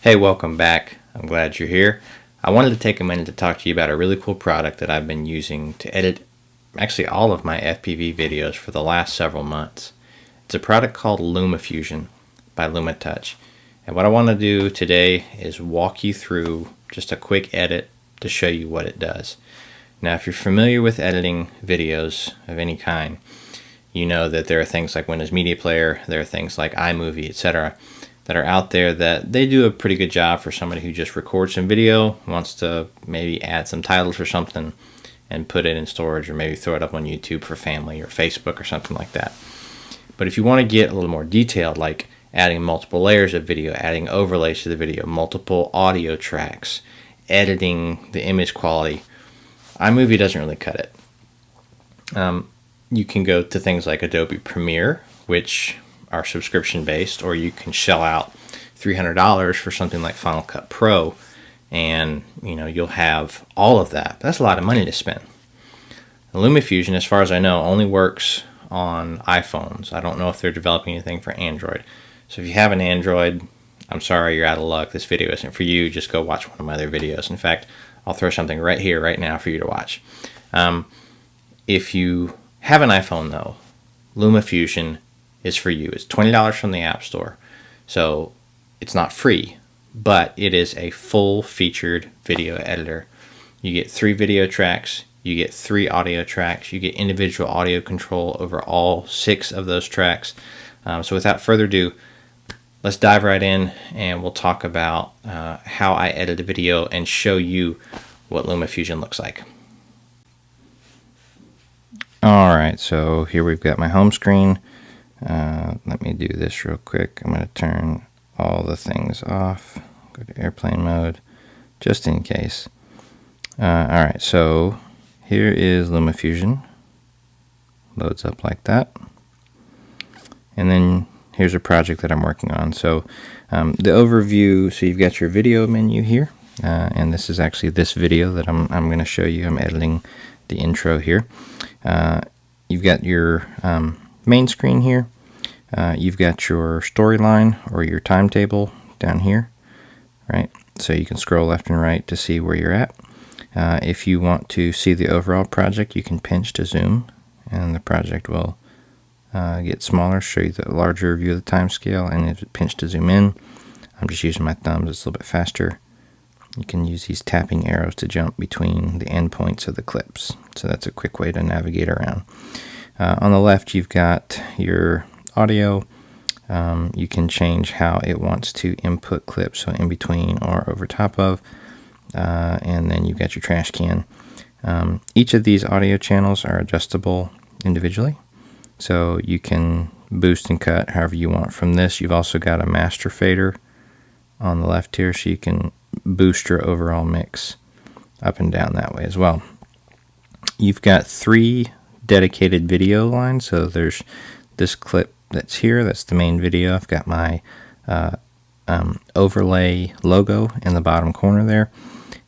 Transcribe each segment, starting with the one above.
Hey, welcome back. I'm glad you're here. I wanted to take a minute to talk to you about a really cool product that I've been using to edit actually all of my FPV videos for the last several months. It's a product called LumaFusion by LumaTouch. And what I want to do today is walk you through just a quick edit to show you what it does. Now, if you're familiar with editing videos of any kind, you know that there are things like Windows Media Player, there are things like iMovie, etc., that are out there that they do a pretty good job for somebody who just records some video, wants to maybe add some titles or something and put it in storage, or maybe throw it up on YouTube for family or Facebook or something like that. But if you want to get a little more detailed, like adding multiple layers of video, adding overlays to the video, multiple audio tracks, editing the image quality, iMovie doesn't really cut it. You can go to things like Adobe Premiere, which are subscription based, or you can shell out $300 for something like Final Cut Pro, and you'll have all of that. That's a lot of money to spend. The LumaFusion, as far as I know, only works on iPhones. I don't know if they're developing anything for Android. So if you have an Android, I'm sorry, you're out of luck. This video isn't for you. Just go watch one of my other videos. In fact, I'll throw something right here, right now for you to watch. If you have an iPhone, though, LumaFusion is for you. It's $20 from the App Store. So it's not free, but it is a full-featured video editor. You get 3 video tracks, you get 3 audio tracks, you get individual audio control over all 6 of those tracks. So without further ado, let's dive right in and we'll talk about how I edit a video and show you what LumaFusion looks like. Alright, so here we've got my home screen. Let me do this real quick. I'm going to turn all the things off, go to airplane mode, just in case. Alright, so here is LumaFusion. Loads up like that. And then here's a project that I'm working on. So the overview, so you've got your video menu here, and this is actually this video that I'm going to show you. I'm editing the intro here. You've got your main screen here. You've got your storyline or your timetable down here, right? So you can scroll left and right to see where you're at. If you want to see the overall project, you can pinch to zoom, and the project will get smaller, show you the larger view of the time scale. And if you pinch to zoom in, I'm just using my thumbs, it's a little bit faster. You can use these tapping arrows to jump between the endpoints of the clips. So that's a quick way to navigate around. On the left, you've got your audio. You can change how it wants to input clips, so in between or over top of. And then you've got your trash can. Each of these audio channels are adjustable individually, so you can boost and cut however you want from this. You've also got a master fader on the left here, so you can boost your overall mix up and down that way as well. You've got 3 dedicated video lines. So there's this clip that's here, that's the main video. I've got my overlay logo in the bottom corner there,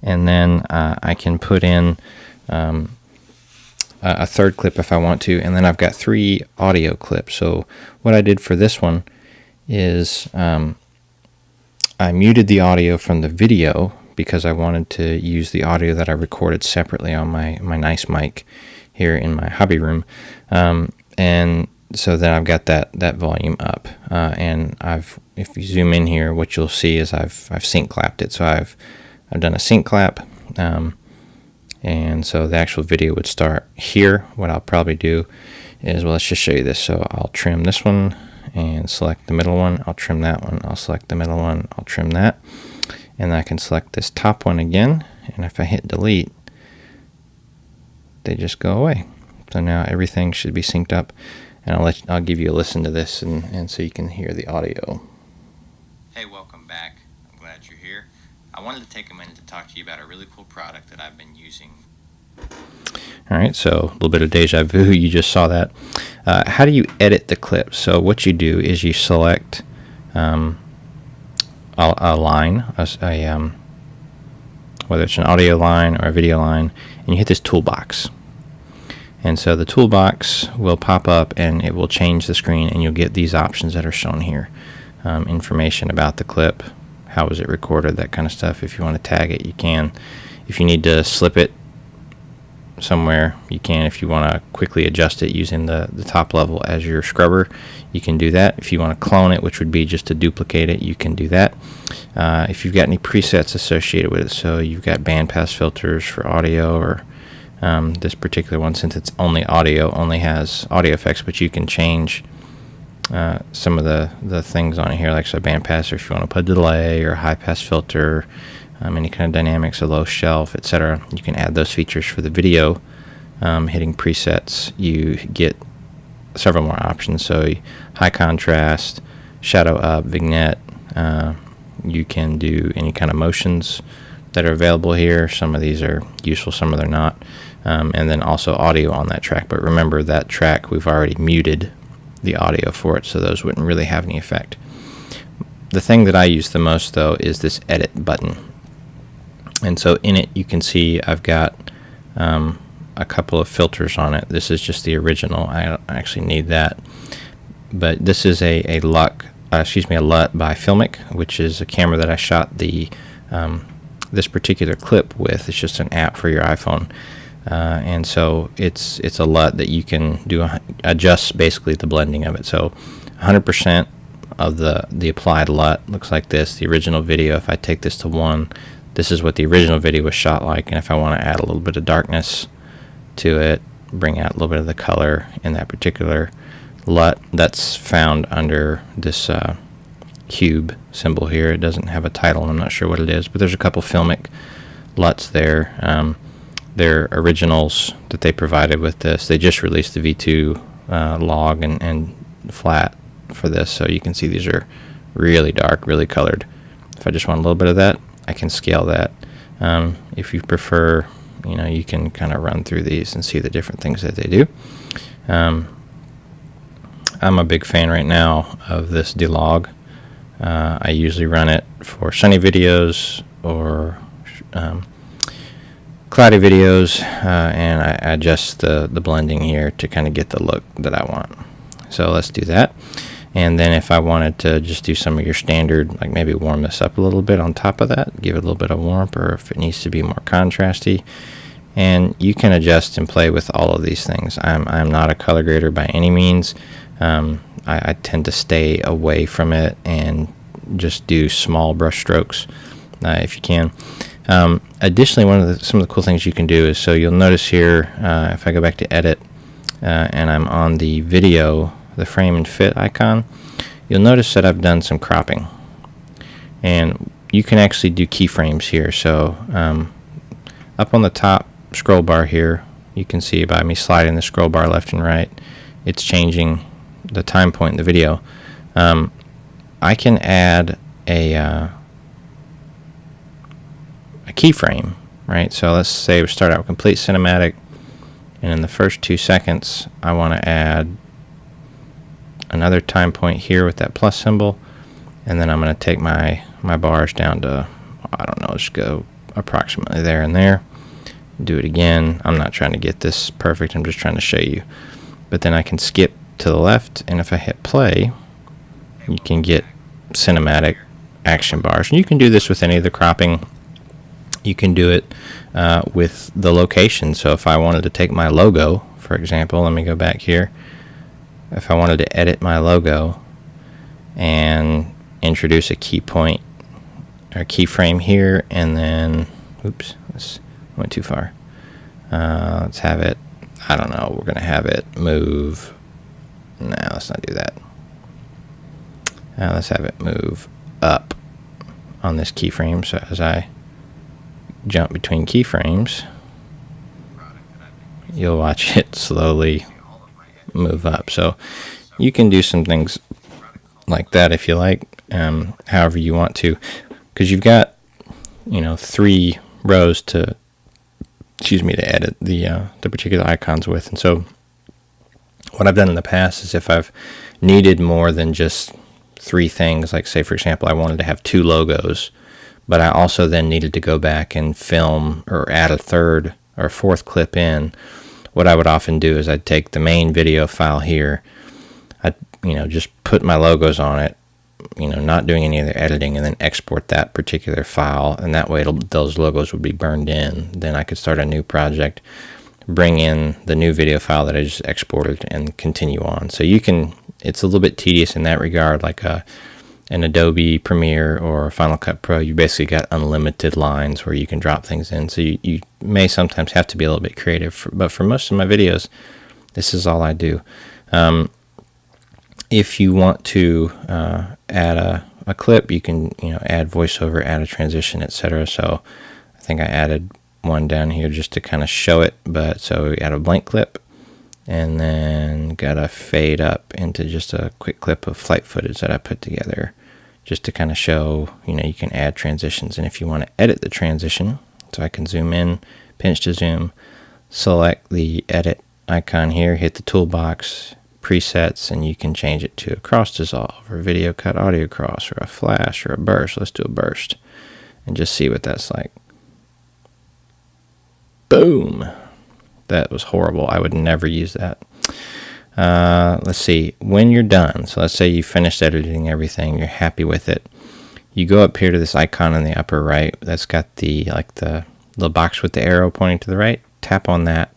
and then I can put in a third clip if I want to, and then I've got 3 audio clips. So what I did for this one is I muted the audio from the video because I wanted to use the audio that I recorded separately on my nice mic here in my hobby room, and so then I've got that volume up, and if you zoom in here, what you'll see is I've sync clapped it. So I've done a sync clap, and so the actual video would start here. What I'll probably do is, well, let's just show you this. So I'll trim this one and select the middle one. I'll trim that one. I'll select the middle one. I'll trim that, and I can select this top one again. And if I hit delete, they just go away. So now everything should be synced up, and I'll give you a listen to this, and so you can hear the audio. Hey, welcome back. I'm glad you're here. I wanted to take a minute to talk to you about a really cool product that I've been using. Alright, so a little bit of deja vu, you just saw that. How do you edit the clip? So what you do is you select a line, whether it's an audio line or a video line, and you hit this toolbox. And so the toolbox will pop up and it will change the screen, and you'll get these options that are shown here. Information about the clip, how was it recorded, that kind of stuff. If you want to tag it, you can. If you need to slip it somewhere, you can. If you want to quickly adjust it using the top level as your scrubber, you can do that. If you want to clone it, which would be just to duplicate it, you can do that. If you've got any presets associated with it, so you've got bandpass filters for audio, or this particular one, since it's only audio, only has audio effects, but you can change some of the things on here, like so bandpass, or if you want to put a delay or a high pass filter, any kind of dynamics, a low shelf, etc. You can add those features for the video. Hitting presets, you get several more options. So high contrast, shadow up, vignette. You can do any kind of motions that are available here. Some of these are useful, some of them are not. And then also audio on that track. But remember, that track, we've already muted the audio for it, so those wouldn't really have any effect. The thing that I use the most, though, is this edit button. And so in it, you can see I've got a couple of filters on it. This is just the original. I don't actually need that. But this is a LUT by Filmic, which is a camera that I shot the this particular clip with. It's just an app for your iPhone. And so it's a LUT that you can adjust basically the blending of it. So 100% of the applied LUT looks like this. The original video, if I take this to 1, this is what the original video was shot like. And if I want to add a little bit of darkness to it, bring out a little bit of the color in that particular LUT, that's found under this cube symbol here. It doesn't have a title, and I'm not sure what it is, but there's a couple Filmic LUTs there. They're originals that they provided with this. They just released the V2 log and flat for this, so you can see these are really dark, really colored. If I just want a little bit of that, I can scale that. If you prefer, you can kind of run through these and see the different things that they do. I'm a big fan right now of this D-Log. I usually run it for sunny videos or cloudy videos, and I adjust the blending here to kind of get the look that I want. So let's do that. And then if I wanted to just do some of your standard, like maybe warm this up a little bit on top of that, give it a little bit of warmth, or if it needs to be more contrasty, and you can adjust and play with all of these things. I'm not a color grader by any means. I tend to stay away from it and just do small brush strokes if you can. Additionally, some of the cool things you can do is, so you'll notice here, if I go back to edit and I'm on the video, the frame and fit icon, you'll notice that I've done some cropping, and you can actually do keyframes here. So up on the top scroll bar here, you can see by me sliding the scroll bar left and right, it's changing the time point in the video. I can add a keyframe, right? So let's say we start out with complete cinematic, and in the first 2 seconds I want to add another time point here with that plus symbol, and then I'm going to take my bars down to, I don't know, just go approximately there and there. Do it again. I'm not trying to get this perfect, I'm just trying to show you. But then I can skip to the left, and if I hit play, you can get cinematic action bars. And you can do this with any of the cropping. You can do it with the location. So if I wanted to take my logo, for example, let me go back here. If I wanted to edit my logo and introduce a key point or keyframe here, and then, oops, this went too far. Let's have it, I don't know, we're going to have it move. No, let's not do that. Let's have it move up on this keyframe. So as I jump between keyframes, you'll watch it slowly move up. So you can do some things like that if you like, however you want to, because you've got 3 rows to edit the particular icons with. And so what I've done in the past is, if I've needed more than just 3 things, like say for example I wanted to have 2 logos, but I also then needed to go back and film or add a 3rd or 4th clip in, what I would often do is I'd take the main video file here, I'd just put my logos on it, not doing any other editing, and then export that particular file, and that way those logos would be burned in. Then I could start a new project, bring in the new video file that I just exported, and continue on. So it's a little bit tedious in that regard, like an Adobe Premiere or Final Cut Pro. You basically got unlimited lines where you can drop things in. So you may sometimes have to be a little bit creative, but for most of my videos, this is all I do. If you want to add a clip, you can add voiceover, add a transition, etc. So I think I added one down here just to kind of show it. But so we add a blank clip, and then got a fade up into just a quick clip of flight footage that I put together, just to kind of show you can add transitions. And if you want to edit the transition, so I can zoom in, pinch to zoom, select the edit icon here, hit the toolbox, presets, and you can change it to a cross dissolve or video cut audio cross or a flash or a burst. Let's do a burst and just see what that's like. Boom. That was horrible. I would never use that. Let's see. When you're done, so let's say you finished editing everything, you're happy with it, you go up here to this icon in the upper right that's got the little box with the arrow pointing to the right. Tap on that.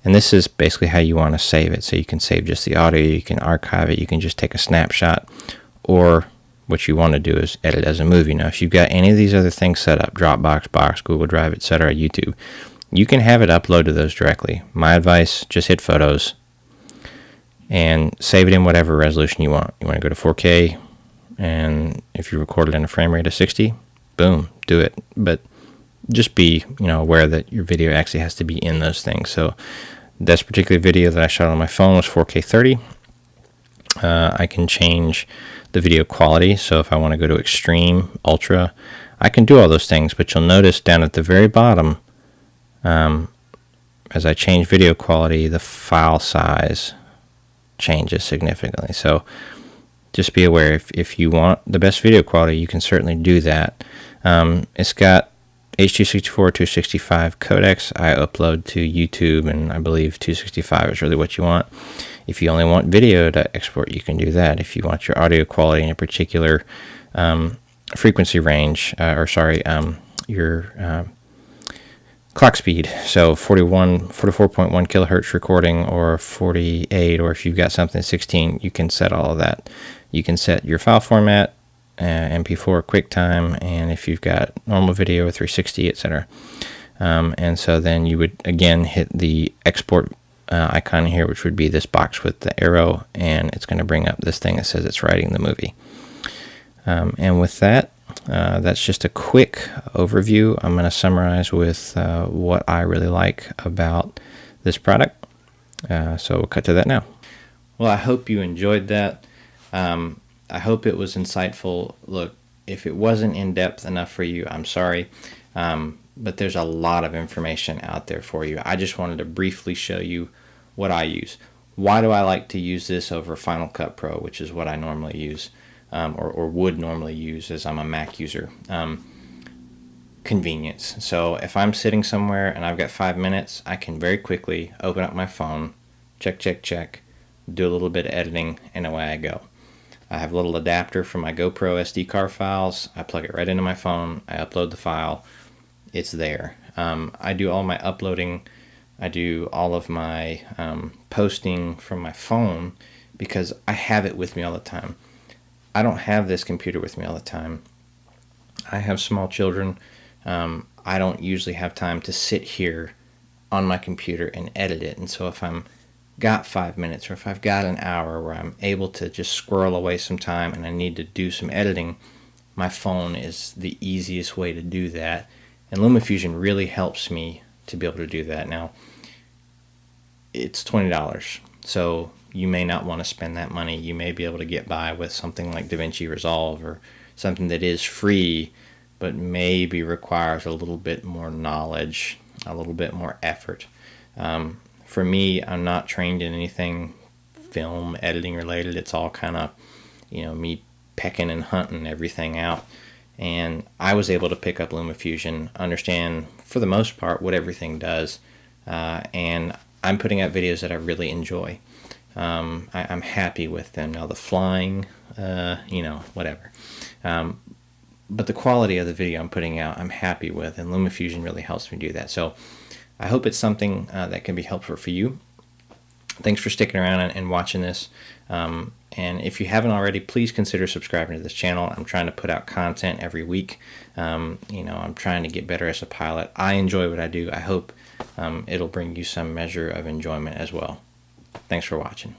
And this is basically how you want to save it. So you can save just the audio, you can archive it, you can just take a snapshot, or what you want to do is edit as a movie. Now, if you've got any of these other things set up, Dropbox, Box, Google Drive, etc., YouTube, you can have it upload to those directly. My advice, just hit Photos and save it in whatever resolution you want. You want to go to 4K, and if you record it in a frame rate of 60, boom, do it. But just be aware that your video actually has to be in those things. So this particular video that I shot on my phone was 4K 30. I can change the video quality. So if I want to go to extreme, ultra, I can do all those things. But you'll notice down at the very bottom, as I change video quality, the file size changes significantly. So just be aware, if you want the best video quality, you can certainly do that. It's got H.264, 265 codecs. I upload to YouTube, and I believe 265 is really what you want. If you only want video to export, you can do that. If you want your audio quality in a particular frequency range, your clock speed, so 44.1 kilohertz recording, or 48, or if you've got something 16, you can set all of that. You can set your file format, MP4, QuickTime, and if you've got normal video or 360, etc. And so then you would again hit the export icon here, which would be this box with the arrow, and it's going to bring up this thing that says it's writing the movie. And with that, that's just a quick overview. I'm going to summarize with what I really like about this product. So we'll cut to that now. Well, I hope you enjoyed that. I hope it was insightful. Look, if it wasn't in-depth enough for you, I'm sorry. But there's a lot of information out there for you. I just wanted to briefly show you what I use. Why do I like to use this over Final Cut Pro, which is what I normally use, or would normally use, as I'm a Mac user? Convenience. So if I'm sitting somewhere and I've got 5 minutes, I can very quickly open up my phone, check, do a little bit of editing, and away I go. I have a little adapter for my GoPro SD card files. I plug it right into my phone. I upload the file. It's there. I do all my uploading. I do all of my posting from my phone because I have it with me all the time. I don't have this computer with me all the time. I have small children. I don't usually have time to sit here on my computer and edit it. And so if I'm got 5 minutes, or if I've got an hour where I'm able to just squirrel away some time and I need to do some editing, my phone is the easiest way to do that. And LumaFusion really helps me to be able to do that. Now, it's $20, so you may not want to spend that money. You may be able to get by with something like DaVinci Resolve, or something that is free but maybe requires a little bit more knowledge, a little bit more effort. For me, I'm not trained in anything film editing related. It's all kind of, me pecking and hunting everything out. And I was able to pick up LumaFusion, understand for the most part what everything does, and I'm putting out videos that I really enjoy. I'm happy with them. Now the flying, you know, whatever. But the quality of the video I'm putting out, I'm happy with, and LumaFusion really helps me do that. So I hope it's something that can be helpful for you. Thanks for sticking around and watching this. And if you haven't already, please consider subscribing to this channel. I'm trying to put out content every week. You know, I'm trying to get better as a pilot. I enjoy what I do. I hope it'll bring you some measure of enjoyment as well. Thanks for watching.